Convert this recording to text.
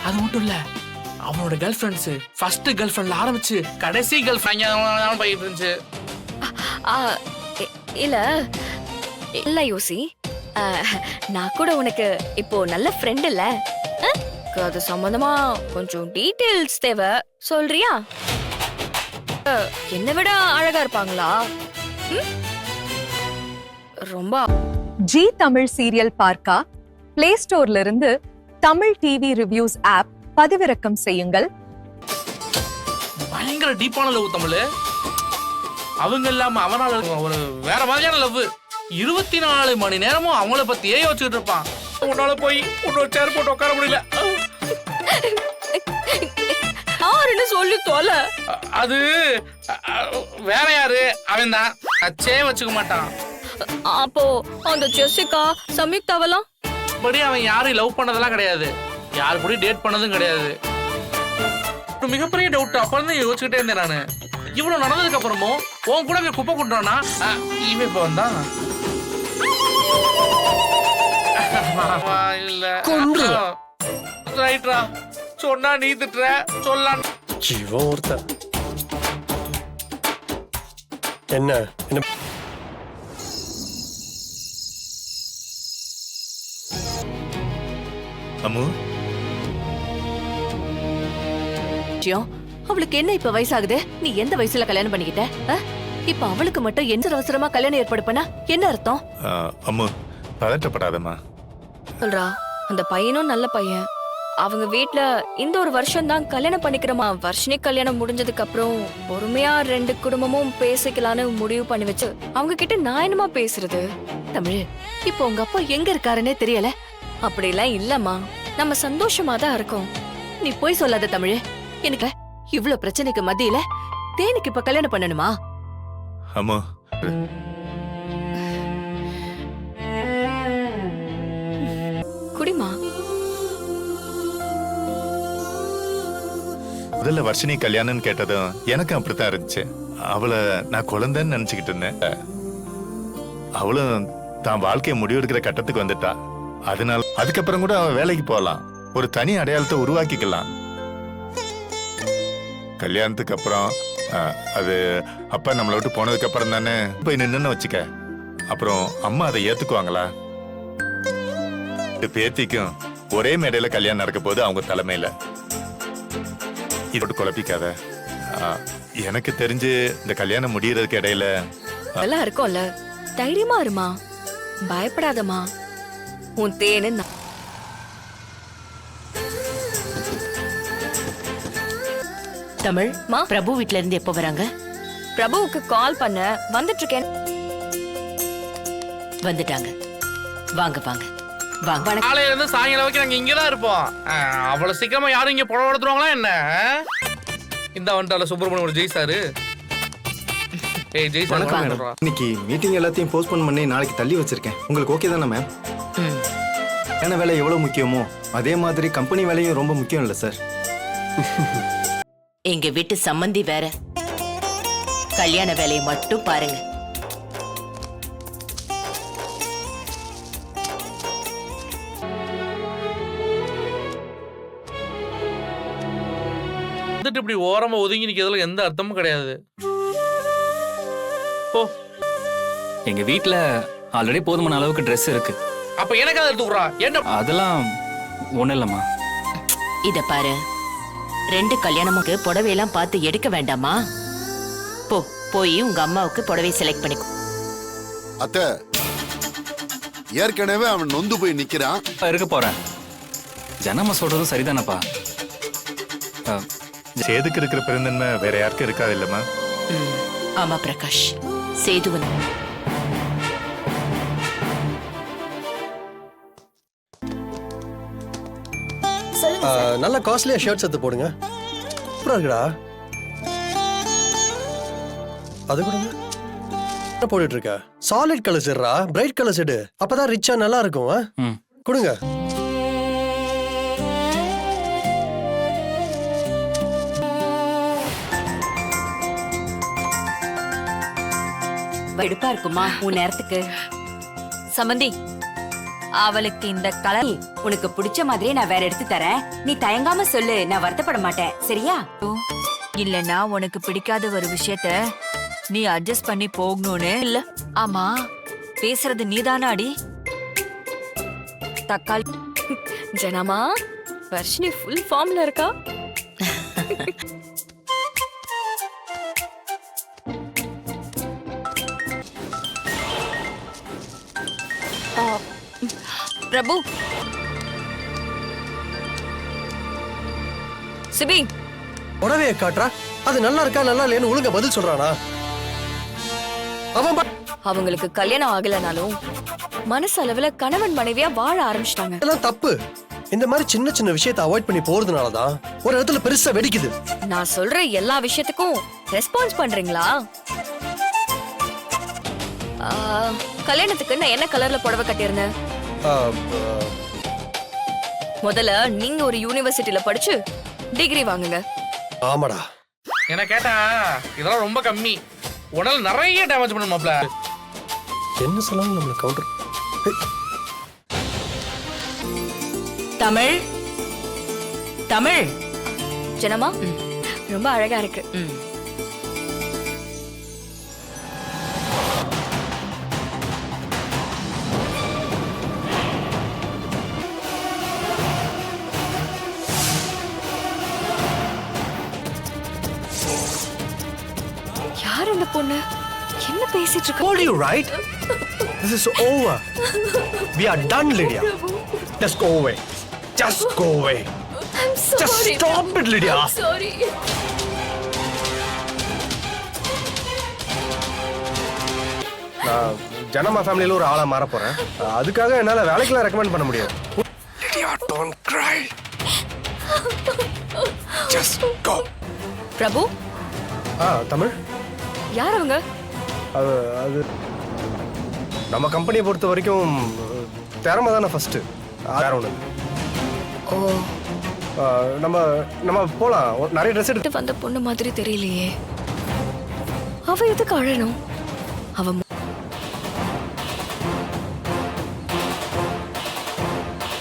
அது மட்டும் இல்ல, அவனோட கேர்ள் ஃப்ரெண்ட்ஸ் ஃபர்ஸ்ட் கேர்ள் ஃப்ரெண்ட்ல ஆரம்பிச்சு கடைசி கேர்ள் ஃப்ரெண்ட் போயிட்டு இருந்துச்சு. இல்ல இல்ல யோசி, நான் கூட உனக்கு இப்போ நல்ல ஃப்ரெண்ட் இல்ல, அது சம்பந்தமா கொஞ்சம் டீடைல்ஸ் தேவை, சொல்றியா? என்னை விட அழகா இருப்பாங்களா? ரொம்ப ஜி தமிழ் சீரியல் பார்க்க பிளே ஸ்டோர்ல இருந்து தமிழ் டிவி ரிவ்யூஸ் ஆப் பதிவிறக்கம் செய்யுங்கள். பயங்கர டீப்பான லவ் தமிழ். அவங்க இல்லாம அவனால ஒரு வேற மாதிரியான லவ். 24 மணி நேரமும் அவங்கள பத்தியே யோசிச்சுட்டு இருப்பான். உன்னால போய் உன்னோட சேர் போட்டு உட்கார முடியல. யாருன்னு சொல்லி தோல. அது வேற யாரு, அவன் தான். அச்சே வச்சுக்க மாட்டான். அப்போ அந்த ஜெசிகா சம்யுக்தாவெல்லாம் படி அவன் யாரையும் லவ் பண்ணதெல்லாம் கிடையாது, யாரு கூட டேட் பண்ணதும் கிடையாது. மிகப்பெரிய டவுட் அப்புறம் தான் யோசிச்சுக்கிட்டே இருந்தேன் நானு. இவ்வளவு நடந்ததுக்கு அப்புறமும் உன் கூட குப்பை கொண்டானா இவன் இப்ப வந்தான். இல்ல ரைட்ரா, சொன்னா நீ திட்டுற சொல்லலாம். இவன் ஒருத்த என்ன என்ன அம்மு, அவளுக்கு என்ன இப்ப வயசாகுது? நீ எந்த வயசுல கல்யாணம் பண்ணிக்கிட்ட? இப்ப அவளுக்கு மட்டும் எந்த அவசரமா கல்யாணம் ஏற்பாடு பண்ணா என்ன அர்த்தம்? அம்மு பதட்டப்படாதம்மா. சொல்றா, அந்த பையனும் நல்ல பையன். அவங்க வீட்ல இந்த ஒரு வருஷம் தான் கல்யாணம் பண்ணிக்கிறோமா. வருஷனே கல்யாணம் முடிஞ்சதுக்கு அப்புறம் பொறுமையா 2 குடும்பமும் பேசிக்கலான்னு முடிவு பண்ணி வச்சு அவங்க கிட்ட நான் என்னமா பேசுறது? தமிழ், இப்ப உங்க அப்பா எங்க இருக்காருன்னே தெரியல. அப்படிலாம் இல்லம்மா, நம்ம சந்தோஷமா தான் இருக்கோம். நீ போய் சொல்லாத தமிழ். எனக்கு இவ்ளோ பிரச்சனைக்கு மத்தியில தேனுக்கு இப்ப கல்யாணம் பண்ணணுமா? அம்மு, குடிமா. முதல்ல வர்ஷினி கல்யாணம்னு கேட்டதும் எனக்கு அப்படித்தான் இருந்துச்சு. அவளை நான் குழந்தைன்னு நினைச்சுக்கிட்டு இருந்தேன். அவளும் தான் வாழ்க்கையை முடிவெடுக்கிற கட்டத்துக்கு வந்துட்டா. அதனால அதுக்கப்புறம் கூட அவன் வேலைக்கு போகலாம், ஒரு தனி அடையாளத்தை உருவாக்கிக்கலாம். கல்யாணத்துக்கு அப்புறம் அது அப்பா நம்மளை விட்டு போனதுக்கு அப்புறம் தானே போய் நின்னு வச்சுக்க. அப்புறம் அம்மா அதை ஏத்துக்குவாங்களா? பேத்திக்கும் ஒரே மேடையில கல்யாணம் நடக்க போது அவங்க தலைமையில. இதோட குழப்பிக்காத. எனக்கு தெரிஞ்சு இந்த கல்யாணம் முடியறதுக்கு இடையில அதெல்லாம் இருக்கும்ல, தைரியமா இருமா, பயப்படாதமா. உன் தேனு தமிழ், பிரபு வீட்ல இருந்து எப்போ வராங்க? பிரபுவுக்கு கால் பண்ண வந்துட்டு இருக்கேன். வந்துட்டாங்க. வாங்க வாங்க வாங்க. காலையில இருந்து சாயங்காலம் வரைக்கும் நாங்க இங்கதான் இருப்போம். அவ்வளவு சீக்கிரமா யாரும் இங்க புடவை எடுத்துருவாங்களா என்ன? இந்த வந்துட்டால சுப்பிரமணியம் ஒரு ஜெய் சாரு. ஏய் ஜெய் சார், இன்னைக்கு மீட்டிங் எல்லாத்தையும் போஸ்ட்போன் பண்ணி நாளைக்கு தள்ளி வச்சிருக்கேன். உங்களுக்கு ஓகே தானே மேம்? என்ன வேலை எவ்வளவு முக்கியமோ அதே மாதிரி கம்பெனி வேலையும் ரொம்ப முக்கியம் இல்லை சார்? எங்க வீட்டு சம்பந்தி வேற, கல்யாண வேலையை மட்டும் பாருங்க. இப்படி ஓரமா ஒதுங்கி நிக்கிறதுல எந்த அர்த்தமும் கிடையாது. எங்க வீட்ல ஆல்ரெடி போதுமான அளவுக்கு ட்ரெஸ் இருக்கு. அப்ப எனக்கு அதை எடுத்துக்குறா என்ன? அதெல்லாம் ஒண்ணு இல்லம்மா. இத பாரு, 2 கல்யாணமுக்கு புடவையெல்லாம் பார்த்து எடுக்க வேண்டாமா? போய் உங்க அம்மாவுக்கு புடவை செலக்ட் பண்ணிக்கோ. அத்தை, ஏற்கனவே அவன் நொந்து போய் நிக்கிறான். இருக்க போறேன். ஜனமா சொல்றதும் சரிதானப்பா. சேதுக்கு இருக்கிற பெருந்தன்மை வேற யாருக்கும் இருக்காது இல்லம்மா? ஆமா பிரகாஷ், சேதுவன் நல்ல காஸ்ட்லியா ஷர்ட்ஸ் எடுத்து போடுங்க. சூப்பரா இருக்குடா. அது கொடுங்க. என்ன போட்டுட்டு இருக்க? சாலிட் கலர்ஸ் எடுறா, பிரைட் கலர்ஸ் எடு, அப்பதான் ரிச்சா நல்லா இருக்கும். கொடுங்க. வெடுப்பா இருக்குமா உன் நேரத்துக்கு? சம்பந்தி, அவளுக்கு இந்த கலர் உனக்கு பிடிச்ச மாதிரியே நான் வேற எடுத்து தரேன். நீ தயங்காம சொல்லு, நான் வருத்தப்பட மாட்டேன். சரியா? இல்லனா உனக்கு பிடிக்காத ஒரு விஷயத்த நீ அட்ஜஸ்ட் பண்ணி போகணும்னு இல்ல. ஆமா, பேசுறது நீதானா அடி? தக்காளி ஜனமா வர்ஷினி ஃபுல் ஃபார்ம்ல இருக்கா. பிரபு, சிபி, புடவைய காட்டுறா, அது நல்லா இருக்கா நல்லா இல்லையான்னு ஒழுங்கா பதில் சொல்றானா? அவன் அவங்களுக்கு கல்யாணம் ஆகலனாலும் மனசளவுல கணவன் மனைவியா வாழ ஆரம்பிச்சிட்டாங்க. அதெல்லாம் தப்பு. இந்த மாதிரி சின்ன சின்ன விஷயத்தை அவாய்ட் பண்ணி போறதுனாலதான் ஒரு இடத்துல பெருசா வெடிக்குது. நான் சொல்ற எல்லா விஷயத்துக்கும் ரெஸ்பான்ஸ் பண்றீங்களா? கல்யாணத்துக்கு நான் என்ன கலர்ல புடவை கட்டியிருந்தேன்? முதல்ல நீங்க ஒரு யூனிவர்சிட்டில படிச்சு டிகிரி வாங்குங்க. ஆமாடா. என்ன கேட்டா இதெல்லாம் ரொம்ப கம்மி, உடல் நிறைய டேமேஜ் பண்ணும் மாப்ள. என்ன சொல்லாம நம்மள கவுண்டர். தமிழ் தமிழ் ஜனமா ரொம்ப அழகா இருக்கு. யார் இந்த பொண்ணு? என்ன பேசிட்டு இருக்க? Told you right? This is over. We are done, Lydia. Just go away. Just go away. I'm sorry. Just stop it, Lydia. I'm sorry. நான் ஜனமா ஃபேமிலில ஒரு ஆளா மாற போறேன். அதுக்காக என்னால வேலைக்கெல்லாம் ரெக்கமெண்ட் பண்ண முடியாது. Lydia, don't cry. Just go. பிரபு, தமிழ்? யார் அவங்க? அது நம்ம கம்பெனியை பொறுத்த வரைக்கும் திறமை தானே ஃபர்ஸ்ட். வேற ஒண்ணு. ஓ, நம்ம நம்ம போலாம். நிறைய ட்ரெஸ் எடுத்து வந்த பொண்ணு மாதிரி தெரியலையே. அவ எதுக்கு அழணும்? அவ